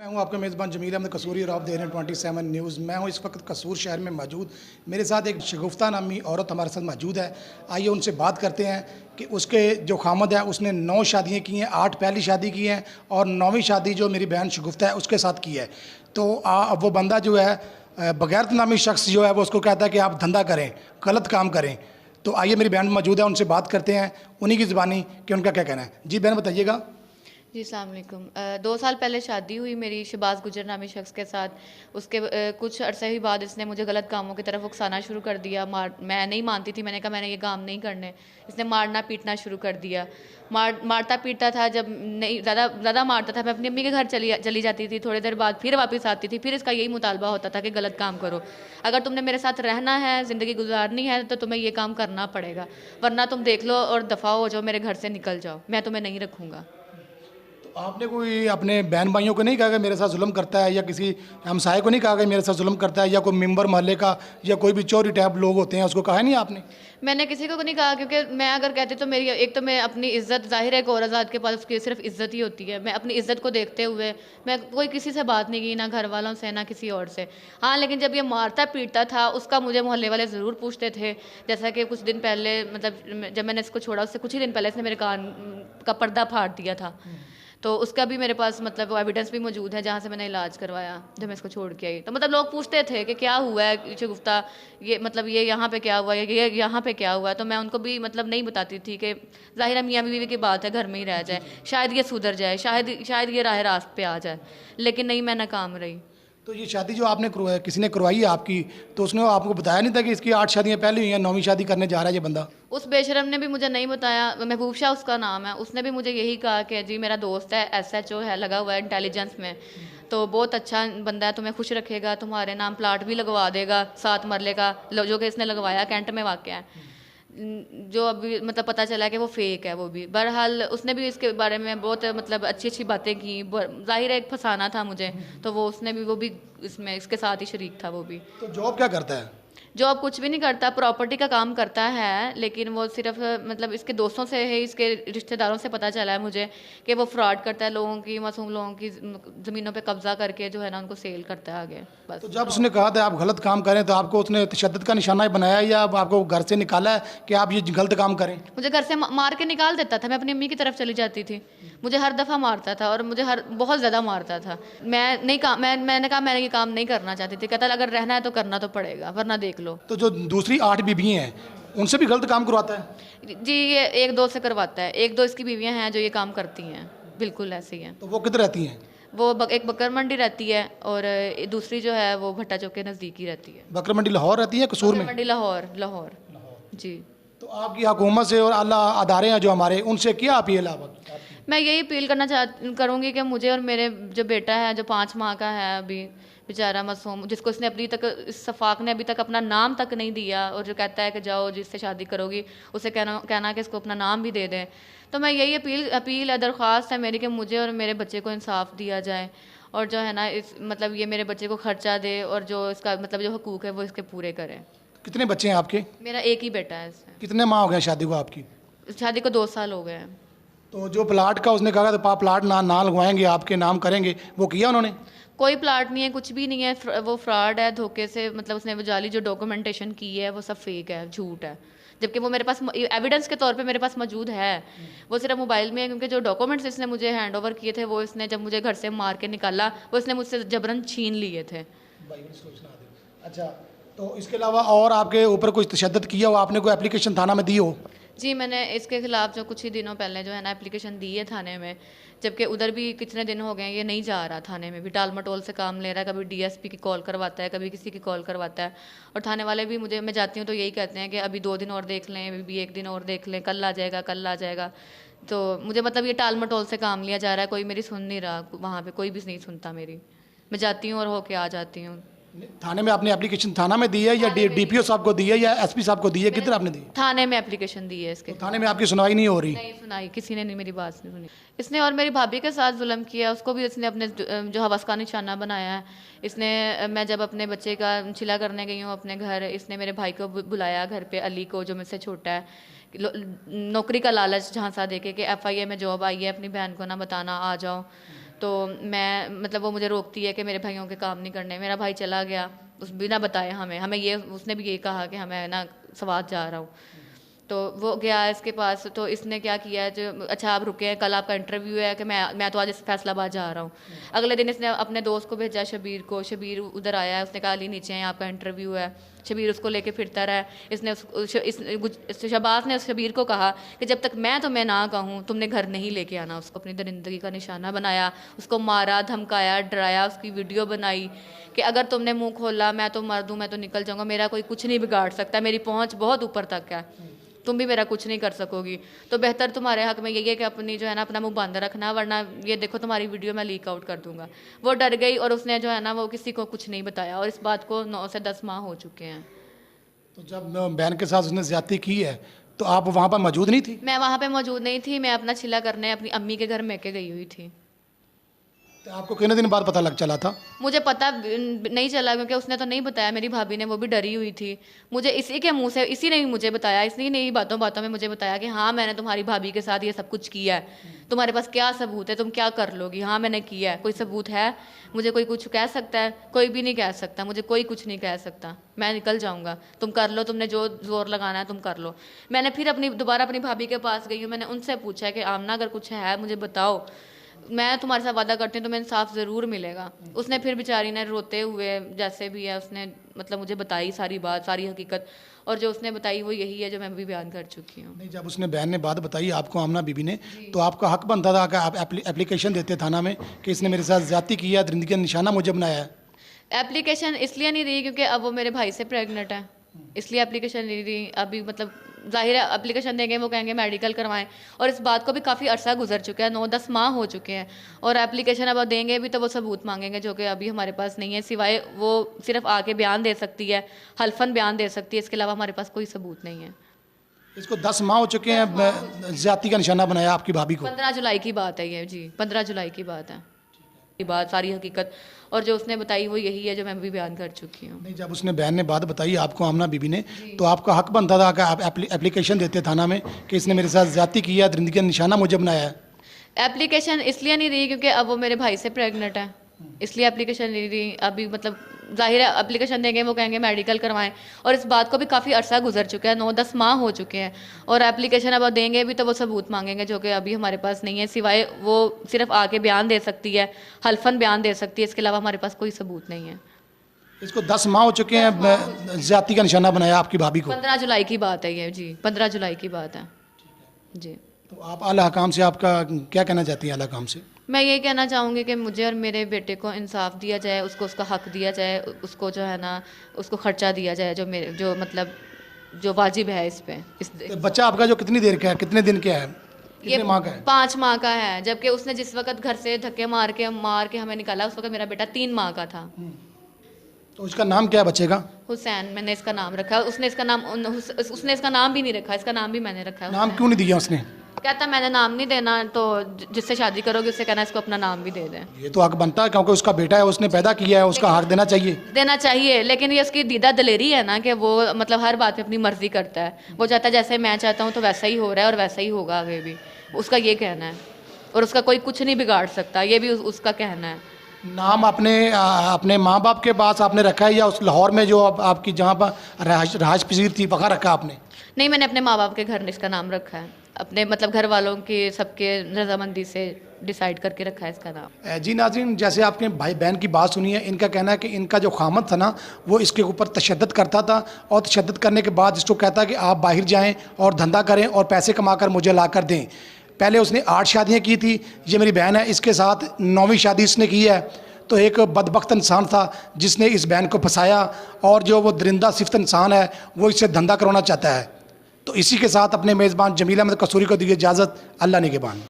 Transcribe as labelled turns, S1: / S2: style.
S1: मैं हूं आपका मेज़बान जमील अहमद कसूरी और आप देख रहे हैं 27 न्यूज़। मैं हूं इस वक्त कसूर शहर में मौजूद। मेरे साथ एक शगुफ्ता नामी औरत हमारे साथ मौजूद है। आइए उनसे बात करते हैं कि उसके जो खामद है उसने 9 शादियां की हैं, 8 पहली शादी की हैं और 9वीं शादी जो मेरी बहन शगुफ्ता है उसके साथ की है। तो अब वो बंदा जो है बगैरत नामी शख्स जो है वो उसको कहता है कि आप धंधा करें, गलत काम करें। तो आइए मेरी बहन मौजूद है, उनसे बात करते हैं उन्हीं की ज़बानी कि उनका क्या कहना है। जी बहन बताइएगा।
S2: जी अस्सलाम वालेकुम। 2 साल पहले शादी हुई मेरी शहबाज गुजर नामी शख्स के साथ। उसके कुछ अरसे ही बाद इसने मुझे गलत कामों की तरफ उकसाना शुरू कर दिया। मैं नहीं मानती थी, मैंने कहा मैंने ये काम नहीं करने। इसने मारना पीटना शुरू कर दिया। मारता पीटता था, जब नहीं ज़्यादा मारता था मैं अपनी अम्मी के घर चली जाती थी, थोड़ी देर बाद फिर वापस आती थी, फिर इसका यही मुतालबा होता था कि गलत काम करो, अगर तुमने मेरे साथ रहना है, ज़िंदगी गुजारनी है तो तुम्हें ये काम करना पड़ेगा, वरना तुम देख लो और दफ़ा हो जाओ, मेरे घर से निकल जाओ, मैं तुम्हें नहीं रखूँगा।
S1: आपने कोई अपने बहन भाइयों को नहीं कहा कि मेरे साथ जुल्म करता है, या किसी हमसाये को नहीं कहा कि मेरे साथ जुल्म करता है, या कोई मेंबर मोहल्ले का या कोई भी चोरी टाइप लोग होते हैं उसको कहा नहीं आपने?
S2: मैंने किसी को नहीं कहा, क्योंकि मैं अगर कहती तो मेरी एक तो मैं अपनी इज़्ज़त, ज़ाहिर है कि औरत के पास उसकी सिर्फ इज़्ज़त ही होती है, मैं अपनी इज़्ज़त को देखते हुए मैं कोई किसी से बात नहीं की, ना घर वालों से ना किसी और से। हाँ, लेकिन जब ये मारता पीटता था उसका मुझे मोहल्ले वाले ज़रूर पूछते थे। जैसा कि कुछ दिन पहले, मतलब जब मैंने इसको छोड़ा उससे कुछ ही दिन पहले इसने मेरे कान का पर्दा फाड़ दिया था। तो उसका भी मेरे पास मतलब वो एविडेंस भी मौजूद है जहाँ से मैंने इलाज करवाया, जब मैं इसको छोड़ के आई। तो मतलब लोग पूछते थे कि क्या हुआ है शगुफ्ता, ये मतलब ये यहाँ पे क्या हुआ है, ये यहाँ पे क्या हुआ है। तो मैं उनको भी मतलब नहीं बताती थी कि ज़ाहिर है मियाँ बीवी की बात है, घर में ही रह जाए, शायद ये सुधर जाए, शायद ये राह रास्त पे आ जाए, लेकिन नहीं, मैं नाकाम रही।
S1: तो ये शादी जो आपने किसी ने करवाई है आपकी, तो उसने आपको बताया नहीं था कि इसकी 8 शादियां पहले हुई हैं, 9वीं शादी करने जा रहा है ये बंदा?
S2: उस बेशरम ने भी मुझे नहीं बताया, महबूब शाह उसका नाम है, उसने भी मुझे यही कहा कि जी मेरा दोस्त है, SHO है, लगा हुआ है इंटेलिजेंस में, तो बहुत अच्छा बंदा है, तुम्हें खुश रखेगा, तुम्हारे नाम प्लाट भी लगवा देगा 7 मरले का, जो कि इसने लगवाया, कैंट में वाक़ है। जो अभी मतलब पता चला है कि वो फेक है वो भी। बहरहाल उसने भी इसके बारे में बहुत मतलब अच्छी अच्छी बातें की, ज़ाहिर है एक फसाना था मुझे, तो उसने भी वो भी इसमें इसके साथ ही शरीक था वो भी।
S1: तो जॉब क्या करता है?
S2: जॉब कुछ भी नहीं करता, प्रॉपर्टी का काम करता है, लेकिन वो सिर्फ मतलब इसके दोस्तों से है, इसके रिश्तेदारों से पता चला है मुझे कि वो फ्रॉड करता है, लोगों की, मासूम लोगों की ज़मीनों पे कब्जा करके जो है ना उनको सेल करता है आगे,
S1: तो
S2: बस।
S1: जब उसने कहा था आप गलत काम करें, तो आपको उसने तशद्दुद का निशाना ही बनाया या आपको घर से निकाला है कि आप ये गलत काम करें?
S2: मुझे घर से मार के निकाल देता था, मैं अपनी अम्मी की तरफ चली जाती थी, मुझे हर दफ़ा मारता था और मुझे हर बहुत ज़्यादा मारता था। मैं नहीं काम मैंने कहा मैं ये काम नहीं करना चाहती थी, कहता अगर रहना है तो करना तो पड़ेगा, वरना देख लो।
S1: तो जो दूसरी 8 बीबी हैं उनसे भी गलत काम करवाता है?
S2: जी, ये 1-2 से करवाता है, 1-2 इसकी बीवियाँ हैं जो ये काम करती हैं, बिल्कुल ऐसी हैं।
S1: तो वो किधर रहती हैं?
S2: वो एक बकर मंडी रहती है और दूसरी जो है वो भट्टा चौक के नज़दीक ही रहती है।
S1: बकर मंडी लाहौर रहती है, कसूर
S2: बकर
S1: में?
S2: मंडी लाहौर, लाहौर। जी।
S1: तो आपकी हुकूमत से और अल्लाह अदारे हैं जो हमारे, उनसे क्या अपील है आपकी?
S2: मैं यही अपील करना करूँगी कि मुझे और मेरे जो बेटा है जो 5 माह का है अभी, बेचारा मासूम, जिसको इसने अभी तक, इस सफाक ने अभी तक अपना नाम तक नहीं दिया, और जो कहता है कि जाओ जिससे शादी करोगी उसे कहना कि इसको अपना नाम भी दे दें। तो मैं यही अपील है, दरख्वास्त है मेरी कि मुझे और मेरे बच्चे को इंसाफ दिया जाए, और जो है ना इस मतलब ये मेरे बच्चे को खर्चा दे, और जो इसका मतलब जो हकूक़ है वो इसके पूरे करें।
S1: कितने बच्चे हैं आपके?
S2: मेरा एक ही बेटा है इससे।
S1: कितने माह हो गए शादी को आपकी?
S2: शादी को 2 साल हो गए हैं।
S1: तो जो प्लाट का उसने कहा था प्लाट ना लगवाएंगे, आपके नाम करेंगे, वो किया उन्होंने?
S2: कोई प्लाट नहीं है, कुछ भी नहीं है, वो फ्रॉड है, धोखे से, मतलब उसने वो जाली जो डॉक्यूमेंटेशन की है वो सब फेक है, झूठ है, जबकि वो मेरे पास एविडेंस के तौर पे मेरे पास मौजूद है। वो सिर्फ मोबाइल में है, क्योंकि जो डॉक्यूमेंट्स इसने मुझे हैंड ओवर किए थे वो इसने जब मुझे घर से मार के निकाला वो इसने मुझसे जबरन छीन लिए थे।
S1: अच्छा, तो इसके अलावा और आपके ऊपर कुछ तशद्दुद किया हो, आपने कोई एप्लीकेशन थाना में दी हो?
S2: जी, मैंने इसके खिलाफ जो कुछ ही दिनों पहले जो है ना एप्लीकेशन दी है थाने में, जबकि उधर भी कितने दिन हो गए ये नहीं जा रहा, थाने में भी टाल मटोल से काम ले रहा है, कभी DSP की कॉल करवाता है, कभी किसी की कॉल करवाता है, और थाने वाले भी मुझे, मैं जाती हूँ तो यही कहते हैं कि अभी 2 दिन और देख लें, अभी 1 दिन और देख लें, कल आ जाएगा, कल आ जाएगा। तो मुझे मतलब ये टाल मटोल से काम लिया जा रहा है, कोई मेरी सुन नहीं रहा, वहाँ पर कोई भी नहीं सुनता मेरी, मैं जाती हूँ और होके आ जाती हूँ।
S1: थाने में आपने एप्लीकेशन थाना में दी है या DPO साहब को दी है या SP साहब को दी है, किधर आपने दी?
S2: थाने में एप्लीकेशन दी है इसके।
S1: तो थाने में आपकी सुनवाई नहीं हो रही?
S2: नहीं सुनाई, किसी ने नहीं मेरी बात नहीं सुनी। इसने और मेरी भाभी के साथ जुल्म किया, उसको भी इसने अपने जो हवस का निशाना बनाया है। इसने, मैं जब अपने बच्चे का छिला करने गई हूँ अपने घर, इसने मेरे भाई को बुलाया घर पे, अली को जो मुझसे छोटा है, नौकरी का लालच झांसा देके कि FIA में जॉब आई है, अपनी बहन को ना बताना, आ जाओ। तो मैं मतलब वो मुझे रोकती है कि मेरे भाइयों के काम नहीं करने। मेरा भाई चला गया उस बिना बताए हमें ये उसने भी ये कहा कि हमें ना सवात जा रहा हूँ, तो वो गया इसके पास। तो इसने क्या किया है, जो अच्छा आप रुके हैं, कल आपका इंटरव्यू है कि मैं तो आज फैसलाबाद जा रहा हूँ। अगले दिन इसने अपने दोस्त को भेजा शबीर को, शबीर उधर आया है, उसने कहा अली नीचे हैं आपका इंटरव्यू है। शबीर उसको लेके फिरता रहा। इसने शबाज ने शबीर को कहा कि जब तक मैं तुम्हें ना कहूँ तुमने घर नहीं लेके आना। उसको अपनी दरिंदगी का निशाना बनाया, उसको मारा, धमकाया, डराया, उसकी वीडियो बनाई कि अगर तुमने मुंह खोला मैं तो मर दूँ, मैं तो निकल जाऊँगा, मेरा कोई कुछ नहीं बिगाड़ सकता, मेरी पहुँच बहुत ऊपर तक है, तुम भी मेरा कुछ नहीं कर सकोगी। तो बेहतर तुम्हारे हक में यही है कि अपनी जो है ना अपना मुंह बंद रखना, वरना ये देखो तुम्हारी वीडियो मैं लीक आउट कर दूंगा। वो डर गई और उसने जो है ना वो किसी को कुछ नहीं बताया, और इस बात को 9 से 10 माह हो चुके हैं।
S1: तो जब बहन के साथ उसने ज्यादती की है तो आप वहाँ पर मौजूद नहीं थी?
S2: मैं वहाँ पे मौजूद नहीं थी, मैं अपना छिला करने अपनी अम्मी के घर मैके गई हुई थी।
S1: तो आपको कितने दिन बाद पता लग चला था?
S2: मुझे पता नहीं चला क्योंकि उसने तो नहीं बताया, मेरी भाभी ने, वो भी डरी हुई थी। मुझे इसी के मुंह से, इसी ने ही मुझे बताया, इसी ने ही बातों बातों में मुझे बताया कि हाँ मैंने तुम्हारी भाभी के साथ ये सब कुछ किया है, तुम्हारे पास क्या सबूत है, तुम क्या कर लोगी? हाँ मैंने किया है, कोई सबूत है? मुझे कोई कुछ कह सकता है? कोई भी नहीं कह सकता, मुझे कोई कुछ नहीं कह सकता, मैं निकल जाऊँगा, तुम कर लो, तुमने जो जोर लगाना है तुम कर लो। मैंने फिर दोबारा अपनी भाभी के पास गई हूँ, मैंने उनसे पूछा कि आमना अगर कुछ है मुझे बताओ, मैं तुम्हारे साथ वादा करती हूँ तुम्हें इंसाफ ज़रूर मिलेगा। उसने फिर बेचारी ने रोते हुए जैसे भी है उसने मतलब मुझे बताई सारी बात, सारी हकीकत, और जो उसने बताई वो यही है जो मैं भी बयान कर चुकी हूँ।
S1: नहीं, जब उसने बहन ने बात बताई आपको, आमना बीबी ने, तो आपका हक बनता था कि आप एप्लीकेशन देते थाना में कि इसने मेरे साथ ज्यादती की है, दरिंदगी का निशाना मुझे बनाया है।
S2: एप्लीकेशन इसलिए नहीं दी क्योंकि अब वो मेरे भाई से प्रेग्नेंट है, इसलिए एप्लीकेशन नहीं दी। अभी मतलब जाहिर है एप्लीकेशन देंगे, वो कहेंगे मेडिकल करवाएं, और इस बात को भी काफ़ी अरसा गुजर चुका है, 9-10 माह हो चुके हैं, और एप्लीकेशन अब देंगे भी तो वो सबूत मांगेंगे जो कि अभी हमारे पास नहीं है, सिवाय वो सिर्फ आके बयान दे सकती है, हल्फन बयान दे सकती है, इसके अलावा हमारे पास कोई सबूत नहीं है।
S1: इसको 10 माह हो चुके हैं ज्यादती का निशाना बनाया आपकी भाभी को।
S2: 15 जुलाई की बात है ये जी, 15 जुलाई की बात है ये बात, सारी हकीकत, और जो उसने बताई वो यही है जो मैं भी बयान कर चुकी हूँ।
S1: नहीं, जब उसने बहन ने बात बताई आपको, आमना बीबी ने, तो आपका हक बनता था कि आप एप्लीकेशन देते थाना में कि इसने मेरे साथ ज्यादती की है, दरिंदगी का निशाना मुझे बनाया है।
S2: एप्लीकेशन इसलिए नहीं दी क्योंकि अब वो मेरे भाई से प्रेग्नेंट है, इसलिए एप्लीकेशन नहीं दी। अभी मतलब जाहिर है एप्लीकेशन देंगे, वो कहेंगे मेडिकल करवाएं, और इस बात को भी काफ़ी अरसा गुजर चुका है, 9-10 माह हो चुके हैं, और एप्लीकेशन अब देंगे भी तो वो सबूत मांगेंगे जो कि अभी हमारे पास नहीं है, सिवाय वो सिर्फ आके बयान दे सकती है, हल्फन बयान दे सकती है, इसके अलावा हमारे पास कोई सबूत नहीं है।
S1: इसको 10 माह हो चुके हैं ज्यादती का निशाना बनाया आपकी भाभी को।
S2: 15 जुलाई की बात है ये जी, 15 जुलाई की बात है जी।
S1: तो आप आला हकाम से आपका क्या कहना चाहती हैं? आला हकाम से
S2: मैं ये कहना चाहूँगी कि मुझे और मेरे बेटे को इंसाफ दिया जाए, उसको उसका हक दिया जाए, उसको जो है ना उसको खर्चा दिया जाए जो मतलब जो वाजिब है इस पे।
S1: तो बच्चा आपका जो कितनी देर का है, कितने दिन का है,
S2: ये
S1: कितने माह का है?
S2: 5 माह का है, जबकि उसने जिस वक्त घर से धक्के मार के हमें निकाला उस वक्त मेरा बेटा 3 माह का था।
S1: तो उसका नाम क्या है बच्चे का?
S2: हुसैन मैंने इसका नाम रखा, उसने इसका नाम भी नहीं रखा, इसका नाम भी मैंने रखा है।
S1: नाम क्यों नहीं दिया उसने?
S2: कहता मैंने नाम नहीं देना, तो जिससे शादी करोगे उससे कहना इसको अपना नाम भी दे दें।
S1: ये तो हक बनता है क्योंकि उसका बेटा है, उसने पैदा किया है, उसका हक देना चाहिए।
S2: लेकिन ये उसकी दीदा दलेरी है ना कि वो मतलब हर बात में अपनी मर्जी करता है, वो चाहता है जैसे मैं चाहता हूँ तो वैसा ही हो रहा है और वैसा ही होगा आगे भी, उसका ये कहना है, और उसका कोई कुछ नहीं बिगाड़ सकता, ये भी उसका कहना है।
S1: नाम अपने माँ बाप के पास आपने रखा है या उस लाहौर में जो आपकी जहाँ पर रहायश पजीर थी वहाँ रखा आपने?
S2: नहीं, मैंने अपने माँ बाप के घर इसका नाम रखा है, अपने मतलब घर वालों की सबके रजामंदी से डिसाइड करके रखा है इसका नाम।
S1: जी नाज़रीन, जैसे आपके भाई बहन की बात सुनी है, इनका कहना है कि इनका जो खामद था ना वो इसके ऊपर तशद्दुद करता था, और तशद्दुद करने के बाद इसको कहता कि आप बाहर जाएं और धंधा करें और पैसे कमा कर मुझे ला कर दें। पहले उसने 8 शादियाँ की थी, ये मेरी बहन है, इसके साथ 9वीं शादी इसने की है। तो एक बदबख्त इंसान था जिसने इस बहन को फंसाया, और जो वो दरिंदा सिफ्त इंसान है वो इससे धंधा करवाना चाहता है। तो इसी के साथ अपने मेज़बान जमील अहमद कसूरी को दी इजाज़त। अल्लाह निगहबान।